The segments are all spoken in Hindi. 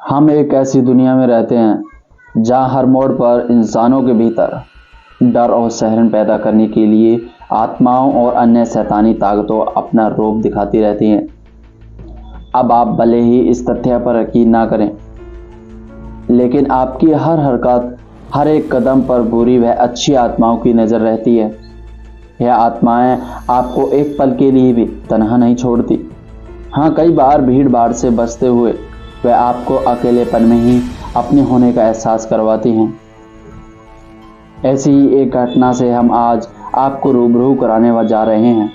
हम एक ऐसी दुनिया में रहते हैं जहां हर मोड़ पर इंसानों के भीतर डर और सहम पैदा करने के लिए आत्माओं और अन्य शैतानी ताकतों अपना रूप दिखाती रहती हैं। अब आप भले ही इस तथ्य पर यकीन ना करें, लेकिन आपकी हर हरकत, हर एक कदम पर बुरी व अच्छी आत्माओं की नज़र रहती है। यह आत्माएं आपको एक पल के लिए भी तन्हा नहीं छोड़ती। हाँ, कई बार भीड़ भाड़ से बचते हुए वह आपको अकेलेपन में ही अपने होने का एहसास करवाती हैं। ऐसी ही एक घटना से हम आज आपको रूबरू कराने जा रहे हैं,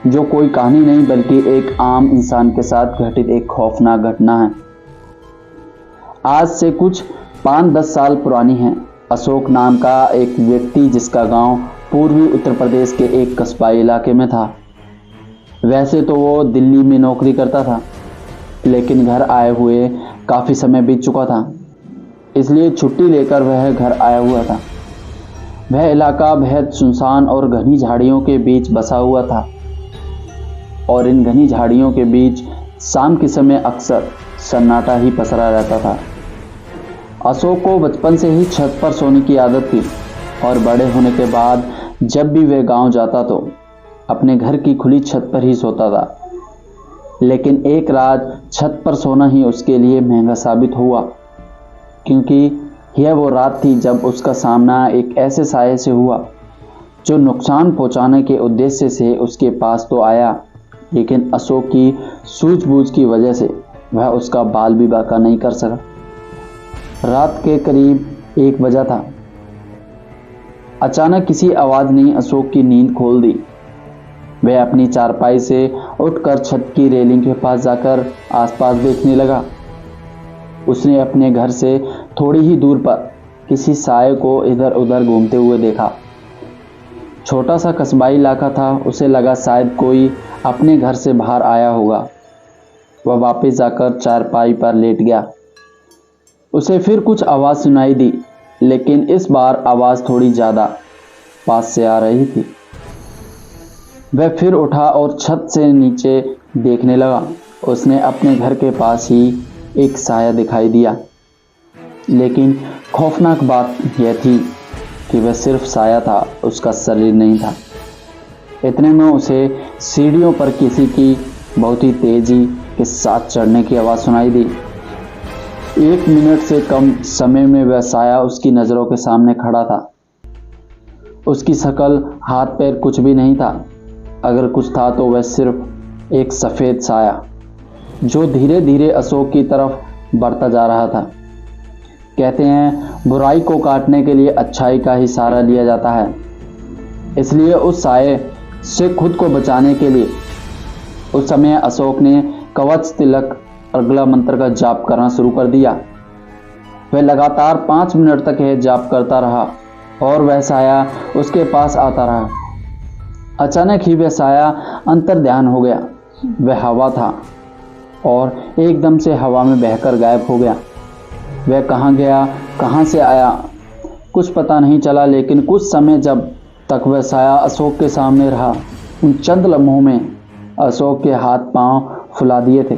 जो कोई कहानी नहीं बल्कि एक आम इंसान के साथ घटित एक खौफनाक घटना है। आज से कुछ 5-10 साल पुरानी है। अशोक नाम का एक व्यक्ति, जिसका गांव पूर्वी उत्तर प्रदेश के एक कस्बाई इलाके में था। वैसे तो वो दिल्ली में नौकरी करता था, लेकिन घर आए हुए काफ़ी समय बीत चुका था, इसलिए छुट्टी लेकर वह घर आया हुआ था। वह इलाका बेहद सुनसान और घनी झाड़ियों के बीच बसा हुआ था, और इन घनी झाड़ियों के बीच शाम के समय अक्सर सन्नाटा ही पसरा रहता था। अशोक को बचपन से ही छत पर सोने की आदत थी, और बड़े होने के बाद जब भी वह गांव जाता तो अपने घर की खुली छत पर ही सोता था। लेकिन एक रात छत पर सोना ही उसके लिए महंगा साबित हुआ, क्योंकि यह वो रात थी जब उसका सामना एक ऐसे साये से हुआ जो नुकसान पहुंचाने के उद्देश्य से उसके पास तो आया, लेकिन अशोक की सूझबूझ की वजह से वह उसका बाल भी बांका नहीं कर सका। रात के करीब 1 बजा था। अचानक किसी आवाज़ ने अशोक की नींद खोल दी। वह अपनी चारपाई से उठकर छत की रेलिंग के पास जाकर आसपास देखने लगा। उसने अपने घर से थोड़ी ही दूर पर किसी साये को इधर उधर घूमते हुए देखा। छोटा सा कस्बाई इलाका था, उसे लगा शायद कोई अपने घर से बाहर आया होगा। वह वापस जाकर चारपाई पर लेट गया। उसे फिर कुछ आवाज़ सुनाई दी, लेकिन इस बार आवाज़ थोड़ी ज़्यादा पास से आ रही थी। वह फिर उठा और छत से नीचे देखने लगा। उसने अपने घर के पास ही एक साया दिखाई दिया, लेकिन खौफनाक बात यह थी कि वह सिर्फ साया था, उसका शरीर नहीं था। इतने में उसे सीढ़ियों पर किसी की बहुत ही तेजी के साथ चढ़ने की आवाज़ सुनाई दी। 1 मिनट से कम समय में वह साया उसकी नज़रों के सामने खड़ा था। उसकी शक्ल, हाथ पैर कुछ भी नहीं था। अगर कुछ था तो वह सिर्फ एक सफ़ेद साया, जो धीरे धीरे अशोक की तरफ बढ़ता जा रहा था। कहते हैं, बुराई को काटने के लिए अच्छाई का ही सहारा लिया जाता है। इसलिए उस साये से खुद को बचाने के लिए उस समय अशोक ने कवच, तिलक और गला मंत्र का जाप करना शुरू कर दिया। वह लगातार 5 मिनट तक यह जाप करता रहा, और वह साया उसके पास आता रहा। अचानक ही वह साया अंतर्ध्यान हो गया। वह हवा था, और एकदम से हवा में बहकर गायब हो गया। वह कहाँ गया, कहाँ से आया, कुछ पता नहीं चला। लेकिन कुछ समय जब तक वह साया अशोक के सामने रहा, उन चंद लम्हों में अशोक के हाथ पांव फुला दिए थे।